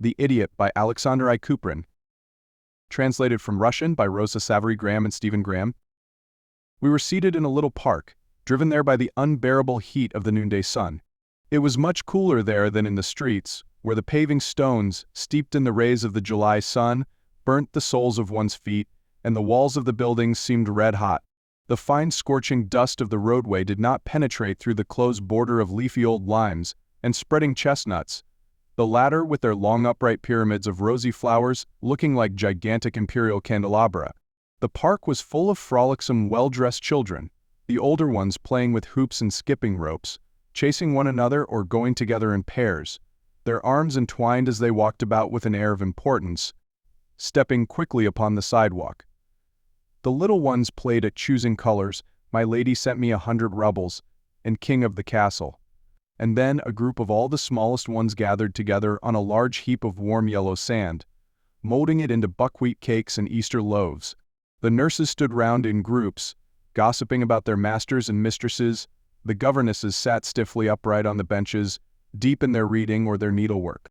The Idiot by Aleksandr Kuprin. Translated from Russian by Rosa Savary Graham and Stephen Graham. We were seated in a little park, driven there by the unbearable heat of the noonday sun. It was much cooler there than in the streets, where the paving stones, steeped in the rays of the July sun, burnt the soles of one's feet, and the walls of the buildings seemed red-hot. The fine scorching dust of the roadway did not penetrate through the close border of leafy old limes and spreading chestnuts, the latter with their long upright pyramids of rosy flowers looking like gigantic imperial candelabra. The park was full of frolicsome, well-dressed children, the older ones playing with hoops and skipping ropes, chasing one another or going together in pairs, their arms entwined as they walked about with an air of importance, stepping quickly upon the sidewalk. The little ones played at choosing colors, my lady sent me 100 rubles, and king of the castle. And then a group of all the smallest ones gathered together on a large heap of warm yellow sand, molding it into buckwheat cakes and Easter loaves. The nurses stood round in groups, gossiping about their masters and mistresses. The governesses sat stiffly upright on the benches, deep in their reading or their needlework.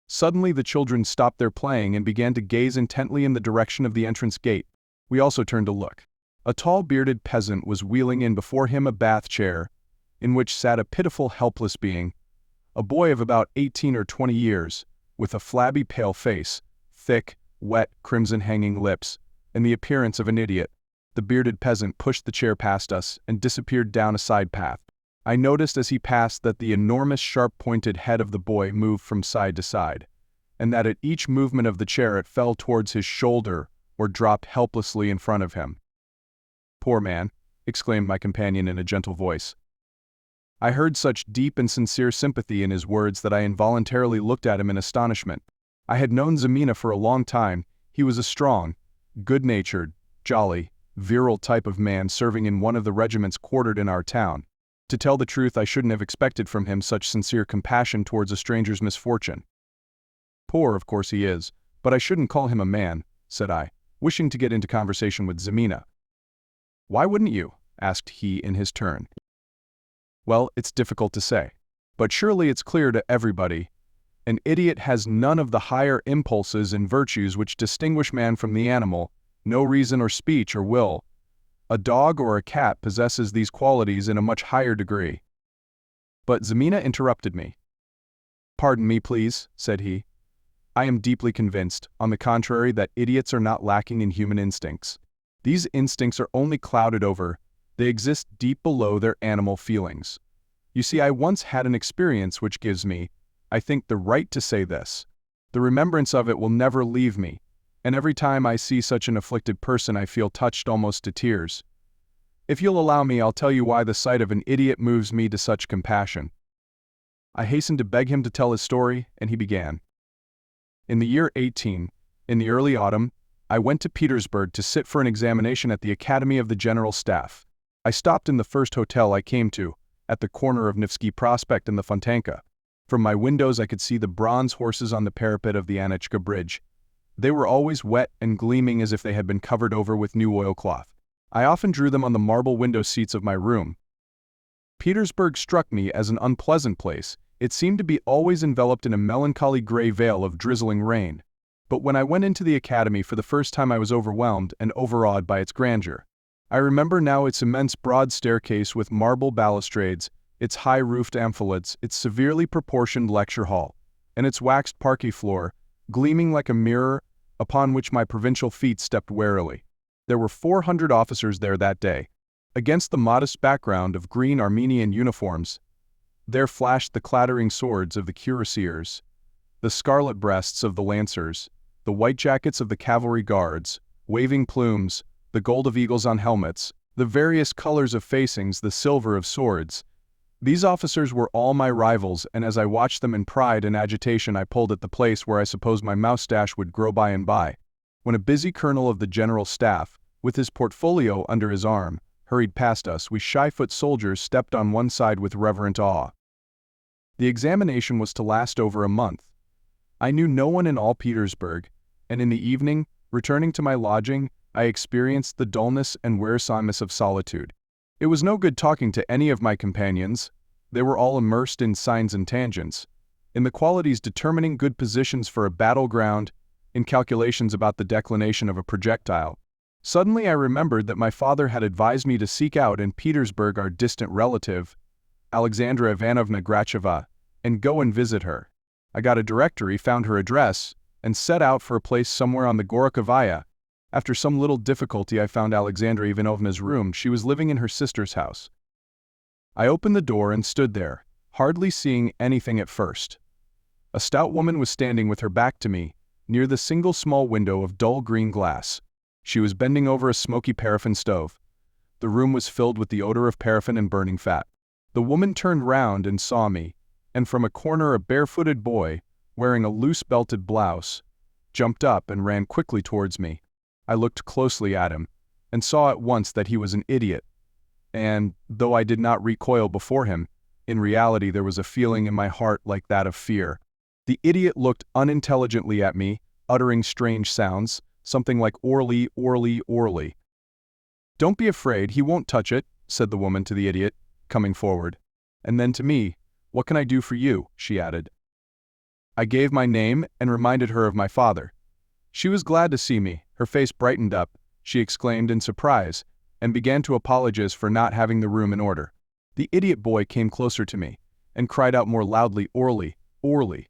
Suddenly the children stopped their playing and began to gaze intently in the direction of the entrance gate. We also turned to look. A tall bearded peasant was wheeling in before him a bath chair, in which sat a pitiful, helpless being, a boy of about 18 or 20 years, with a flabby pale face, thick, wet, crimson-hanging lips, and the appearance of an idiot. The bearded peasant pushed the chair past us and disappeared down a side path. I noticed as he passed that the enormous sharp-pointed head of the boy moved from side to side, and that at each movement of the chair it fell towards his shoulder or dropped helplessly in front of him. "Poor man," exclaimed my companion in a gentle voice. I heard such deep and sincere sympathy in his words that I involuntarily looked at him in astonishment. I had known Zemina for a long time. He was a strong, good-natured, jolly, virile type of man serving in one of the regiments quartered in our town. To tell the truth, I shouldn't have expected from him such sincere compassion towards a stranger's misfortune. "Poor, of course he is, but I shouldn't call him a man," said I, wishing to get into conversation with Zemina. "Why wouldn't you?" asked he in his turn. "Well, it's difficult to say. But surely it's clear to everybody. An idiot has none of the higher impulses and virtues which distinguish man from the animal, no reason or speech or will. A dog or a cat possesses these qualities in a much higher degree." But Zemina interrupted me. "Pardon me, please," said he. "I am deeply convinced, on the contrary, that idiots are not lacking in human instincts. These instincts are only clouded over. They exist deep below their animal feelings. You see, I once had an experience which gives me, I think, the right to say this. The remembrance of it will never leave me, and every time I see such an afflicted person I feel touched almost to tears. If you'll allow me, I'll tell you why the sight of an idiot moves me to such compassion." I hastened to beg him to tell his story, and he began. "In the year 18, in the early autumn, I went to Petersburg to sit for an examination at the Academy of the General Staff. I stopped in the first hotel I came to, at the corner of Nevsky Prospect and the Fontanka. From my windows I could see the bronze horses on the parapet of the Anechka Bridge. They were always wet and gleaming as if they had been covered over with new oilcloth. I often drew them on the marble window seats of my room. Petersburg struck me as an unpleasant place. It seemed to be always enveloped in a melancholy gray veil of drizzling rain. But when I went into the academy for the first time I was overwhelmed and overawed by its grandeur. I remember now its immense broad staircase with marble balustrades, its high-roofed amphitheatres, its severely proportioned lecture hall, and its waxed parquet floor, gleaming like a mirror, upon which my provincial feet stepped warily. There were 400 officers there that day. Against the modest background of green Armenian uniforms, there flashed the clattering swords of the cuirassiers, the scarlet breasts of the lancers, the white jackets of the cavalry guards, waving plumes, the gold of eagles on helmets, the various colors of facings, the silver of swords. These officers were all my rivals, and as I watched them in pride and agitation I pulled at the place where I supposed my moustache would grow by and by, when a busy colonel of the general staff, with his portfolio under his arm, hurried past us. We shy-foot soldiers stepped on one side with reverent awe. The examination was to last over a month. I knew no one in all Petersburg, and in the evening, returning to my lodging, I experienced the dullness and wearisomeness of solitude. It was no good talking to any of my companions. They were all immersed in signs and tangents. in the qualities determining good positions for a battleground, in calculations about the declination of a projectile. Suddenly I remembered that my father had advised me to seek out in Petersburg our distant relative, Aleksandra Ivanovna Gracheva, and go and visit her. I got a directory, found her address, and set out for a place somewhere on the Gorokhovaya. After some little difficulty I found Aleksandra Ivanovna's room. She was living in her sister's house. I opened the door and stood there, hardly seeing anything at first. A stout woman was standing with her back to me, near the single small window of dull green glass. She was bending over a smoky paraffin stove. The room was filled with the odor of paraffin and burning fat. The woman turned round and saw me, and from a corner a barefooted boy, wearing a loose belted blouse, jumped up and ran quickly towards me. I looked closely at him, and saw at once that he was an idiot. And, though I did not recoil before him, in reality there was a feeling in my heart like that of fear. The idiot looked unintelligently at me, uttering strange sounds, something like "Orly, Orly, Orly." "Don't be afraid, he won't touch it," said the woman to the idiot, coming forward. And then to me, "What can I do for you?" she added. I gave my name and reminded her of my father. She was glad to see me. Her face brightened up. She exclaimed in surprise, and began to apologize for not having the room in order. The idiot boy came closer to me, and cried out more loudly, "Orly, Orly."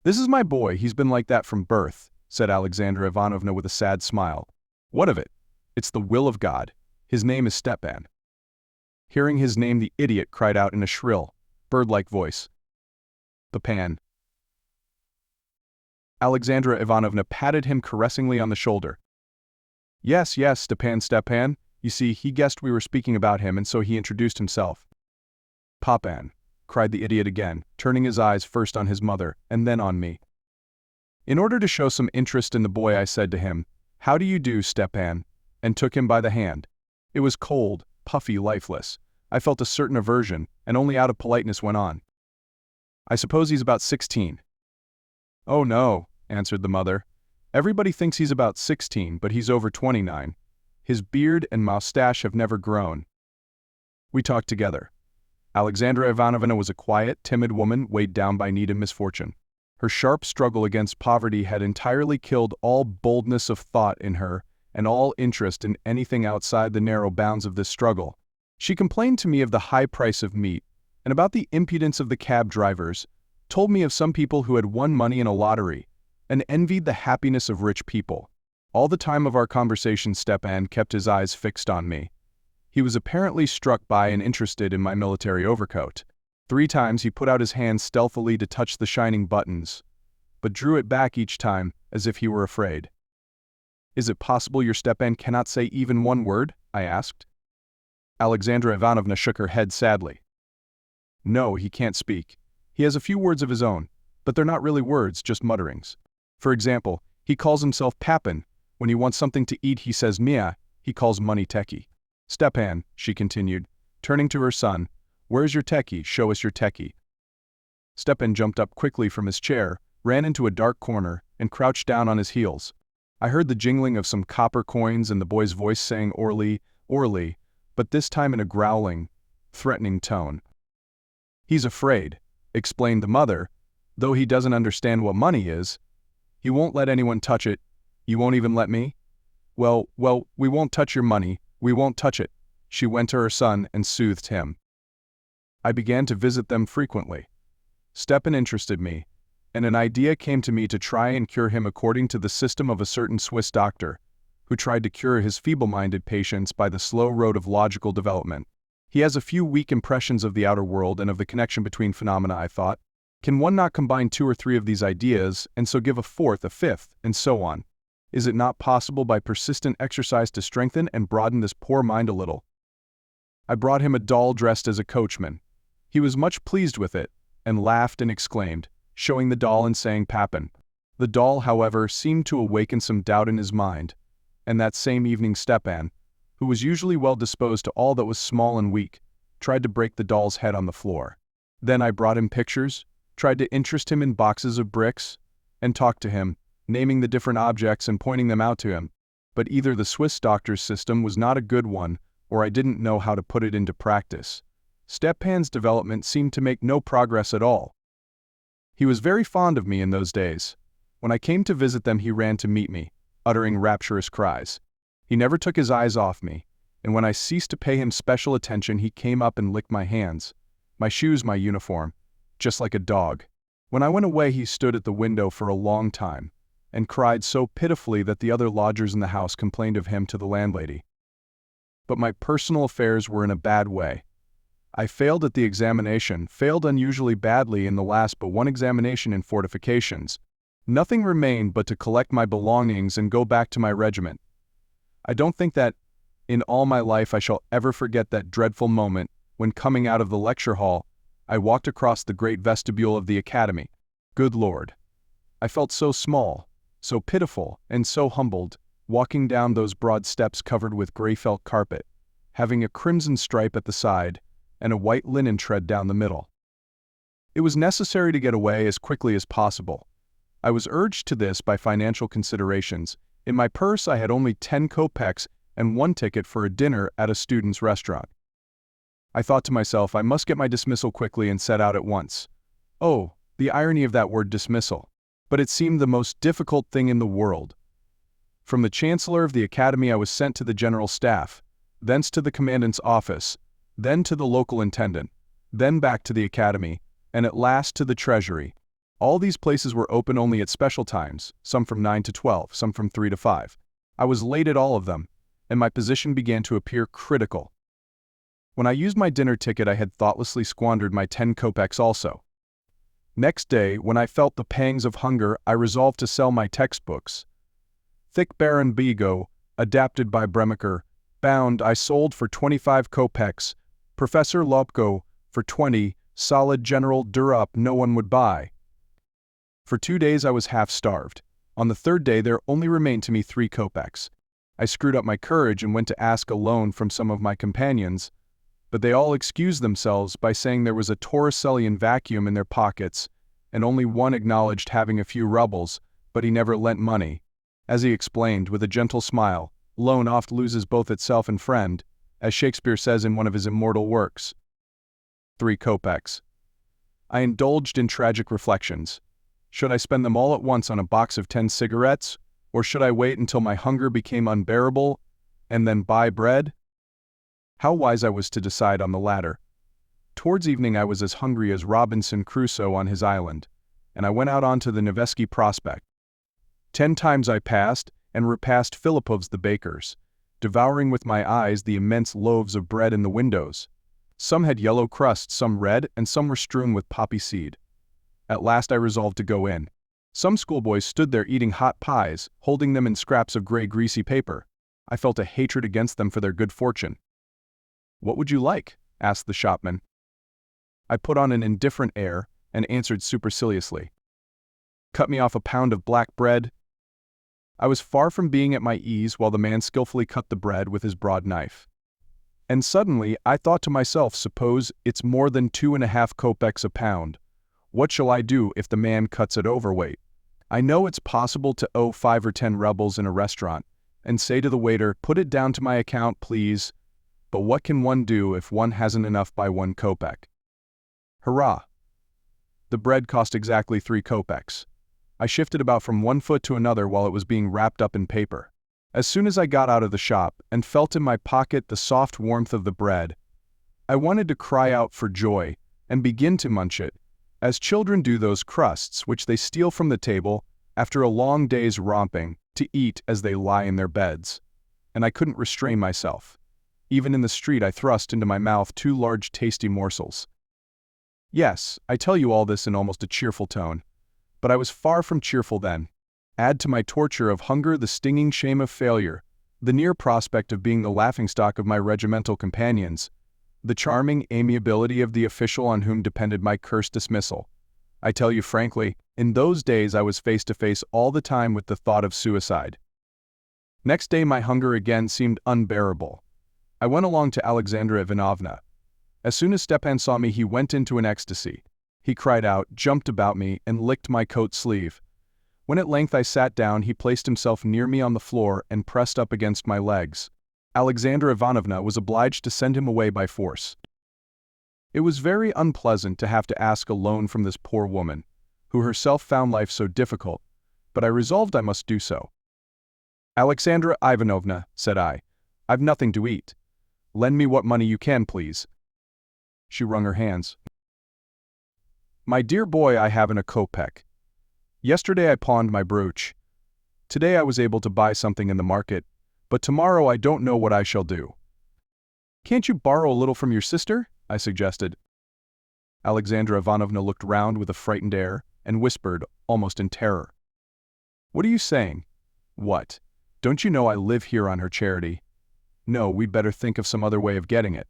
"This is my boy, he's been like that from birth," said Aleksandra Ivanovna with a sad smile. "What of it? It's the will of God. His name is Stepan." Hearing his name, the idiot cried out in a shrill, bird-like voice, "Stepan." Aleksandra Ivanovna patted him caressingly on the shoulder. "Yes, yes, Stepan, Stepan. You see, he guessed we were speaking about him, and so he introduced himself." "Papan," cried the idiot again, turning his eyes first on his mother, and then on me. In order to show some interest in the boy, I said to him, "How do you do, Stepan?" and took him by the hand. It was cold, puffy, lifeless. I felt a certain aversion, and only out of politeness went on. "I suppose he's about 16. "Oh no," answered the mother. "Everybody thinks he's about 16, but he's over 29. His beard and moustache have never grown." We talked together. Aleksandra Ivanovna was a quiet, timid woman weighed down by need and misfortune. Her sharp struggle against poverty had entirely killed all boldness of thought in her, and all interest in anything outside the narrow bounds of this struggle. She complained to me of the high price of meat, and about the impudence of the cab drivers, told me of some people who had won money in a lottery, and envied the happiness of rich people. All the time of our conversation Stepan kept his eyes fixed on me. He was apparently struck by and interested in my military overcoat. 3 times he put out his hand stealthily to touch the shining buttons, but drew it back each time, as if he were afraid. "Is it possible your Stepan cannot say even one word?" I asked. Aleksandra Ivanovna shook her head sadly. "No, he can't speak. He has a few words of his own, but they're not really words, just mutterings. For example, he calls himself Papin. When he wants something to eat, he says Mia. He calls money teki. Stepan," she continued, turning to her son, "where's your teki? Show us your teki." Stepan jumped up quickly from his chair, ran into a dark corner, and crouched down on his heels. I heard the jingling of some copper coins and the boy's voice saying "Orly, Orly," but this time in a growling, threatening tone. "He's afraid," explained the mother, "though he doesn't understand what money is. He won't let anyone touch it. You won't even let me? Well, we won't touch your money, we won't touch it." She went to her son and soothed him. I began to visit them frequently. Stepan interested me, and an idea came to me to try and cure him according to the system of a certain Swiss doctor, who tried to cure his feeble-minded patients by the slow road of logical development. He has a few weak impressions of the outer world and of the connection between phenomena, I thought. Can one not combine 2 or 3 of these ideas, and so give a 4th, a 5th, and so on? Is it not possible by persistent exercise to strengthen and broaden this poor mind a little? I brought him a doll dressed as a coachman. He was much pleased with it, and laughed and exclaimed, showing the doll and saying Papin. The doll, however, seemed to awaken some doubt in his mind, and that same evening Stepan, who was usually well disposed to all that was small and weak, tried to break the doll's head on the floor. Then I brought him pictures, tried to interest him in boxes of bricks, and talked to him, naming the different objects and pointing them out to him. But either the Swiss doctor's system was not a good one, or I didn't know how to put it into practice. Stepan's development seemed to make no progress at all. He was very fond of me in those days. When I came to visit them, he ran to meet me, uttering rapturous cries. He never took his eyes off me, and when I ceased to pay him special attention, he came up and licked my hands, my shoes, my uniform, just like a dog. When I went away, he stood at the window for a long time, and cried so pitifully that the other lodgers in the house complained of him to the landlady. But my personal affairs were in a bad way. I failed at the examination, failed unusually badly in the last but one examination in fortifications. Nothing remained but to collect my belongings and go back to my regiment. I don't think that, in all my life, I shall ever forget that dreadful moment when, coming out of the lecture hall, I walked across the great vestibule of the academy. Good Lord! I felt so small, so pitiful, and so humbled, walking down those broad steps covered with gray felt carpet, having a crimson stripe at the side, and a white linen tread down the middle. It was necessary to get away as quickly as possible. I was urged to this by financial considerations. In my purse I had only 10 kopecks and one ticket for a dinner at a student's restaurant. I thought to myself, I must get my dismissal quickly and set out at once. Oh, the irony of that word dismissal! But it seemed the most difficult thing in the world. From the chancellor of the academy I was sent to the general staff, thence to the commandant's office, then to the local intendant, then back to the academy, and at last to the treasury. All these places were open only at special times, some from 9 to 12, some from 3 to 5. I was late at all of them, and my position began to appear critical. When I used my dinner ticket, I had thoughtlessly squandered my 10 kopecks also. Next day, when I felt the pangs of hunger, I resolved to sell my textbooks. Thick Baron Bigot, adapted by Bremaker, bound, I sold for 25 kopecks, Professor Lopko for 20, solid General Durup no one would buy. For 2 days I was half starved. On the third day there only remained to me 3 kopecks. I screwed up my courage and went to ask a loan from some of my companions, but they all excused themselves by saying there was a Torricellian vacuum in their pockets, and only one acknowledged having a few rubles, but he never lent money. As he explained, with a gentle smile, loan oft loses both itself and friend, as Shakespeare says in one of his immortal works. 3 kopecks. I indulged in tragic reflections. Should I spend them all at once on a box of 10 cigarettes, or should I wait until my hunger became unbearable, and then buy bread? How wise I was to decide on the latter. Towards evening I was as hungry as Robinson Crusoe on his island, and I went out onto the Nevsky Prospect. 10 times I passed and repassed Filipov's the baker's, devouring with my eyes the immense loaves of bread in the windows. Some had yellow crusts, some red, and some were strewn with poppy seed. At last I resolved to go in. Some schoolboys stood there eating hot pies, holding them in scraps of gray greasy paper. I felt a hatred against them for their good fortune. "What would you like?" asked the shopman. I put on an indifferent air and answered superciliously, "Cut me off a pound of black bread." I was far from being at my ease while the man skillfully cut the bread with his broad knife. And suddenly I thought to myself, suppose it's more than 2.5 kopecks a pound. What shall I do if the man cuts it overweight? I know it's possible to owe 5 or 10 rubles in a restaurant, and say to the waiter, "Put it down to my account, please." But what can one do if one hasn't enough by 1 kopeck? Hurrah! The bread cost exactly 3 kopecks. I shifted about from one foot to another while it was being wrapped up in paper. As soon as I got out of the shop and felt in my pocket the soft warmth of the bread, I wanted to cry out for joy and begin to munch it, as children do those crusts which they steal from the table after a long day's romping to eat as they lie in their beds. And I couldn't restrain myself. Even in the street I thrust into my mouth 2 large tasty morsels. Yes, I tell you all this in almost a cheerful tone, but I was far from cheerful then. Add to my torture of hunger the stinging shame of failure, the near prospect of being the laughingstock of my regimental companions, the charming amiability of the official on whom depended my cursed dismissal. I tell you frankly, in those days I was face to face all the time with the thought of suicide. Next day my hunger again seemed unbearable. I went along to Alexandra Ivanovna. As soon as Stepan saw me, he went into an ecstasy. He cried out, jumped about me, and licked my coat sleeve. When at length I sat down, he placed himself near me on the floor and pressed up against my legs. Alexandra Ivanovna was obliged to send him away by force. It was very unpleasant to have to ask a loan from this poor woman, who herself found life so difficult, but I resolved I must do so. "Alexandra Ivanovna," said I, "I've nothing to eat. Lend me what money you can, please." She wrung her hands. "My dear boy, I haven't a kopeck. Yesterday I pawned my brooch. Today I was able to buy something in the market, but tomorrow I don't know what I shall do." "Can't you borrow a little from your sister?" I suggested. Alexandra Ivanovna looked round with a frightened air and whispered, almost in terror, "What are you saying? What? Don't you know I live here on her charity? No, we'd better think of some other way of getting it."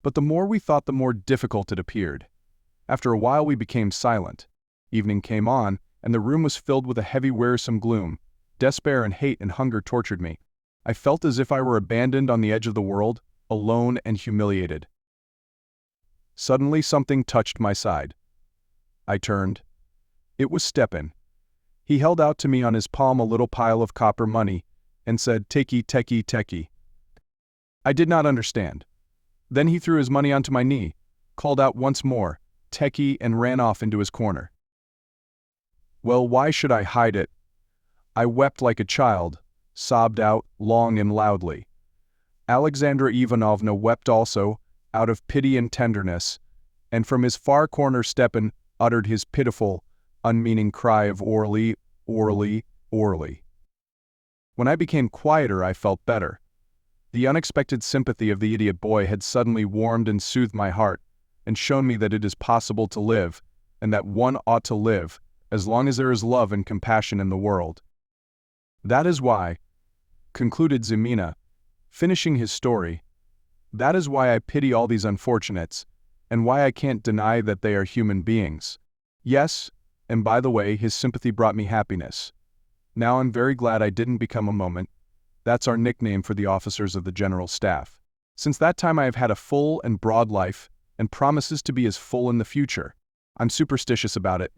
But the more we thought, the more difficult it appeared. After a while we became silent. Evening came on, and the room was filled with a heavy, wearisome gloom. Despair and hate and hunger tortured me. I felt as if I were abandoned on the edge of the world, alone and humiliated. Suddenly something touched my side. I turned. It was Stepan. He held out to me on his palm a little pile of copper money and said, "Takey, tekey, tekey." I did not understand. Then he threw his money onto my knee, called out once more, "Tekey," and ran off into his corner. Well, why should I hide it? I wept like a child, sobbed out long and loudly. Alexandra Ivanovna wept also, out of pity and tenderness, and from his far corner Stepan uttered his pitiful, unmeaning cry of "Orly, Orly, Orly." When I became quieter, I felt better. The unexpected sympathy of the idiot boy had suddenly warmed and soothed my heart, and shown me that it is possible to live, and that one ought to live, as long as there is love and compassion in the world. That is why, concluded Zimina, finishing his story, that is why I pity all these unfortunates, and why I can't deny that they are human beings. Yes, and by the way, his sympathy brought me happiness. Now I'm very glad I didn't become a moment. That's our nickname for the officers of the General Staff. Since that time I have had a full and broad life, and promises to be as full in the future. I'm superstitious about it.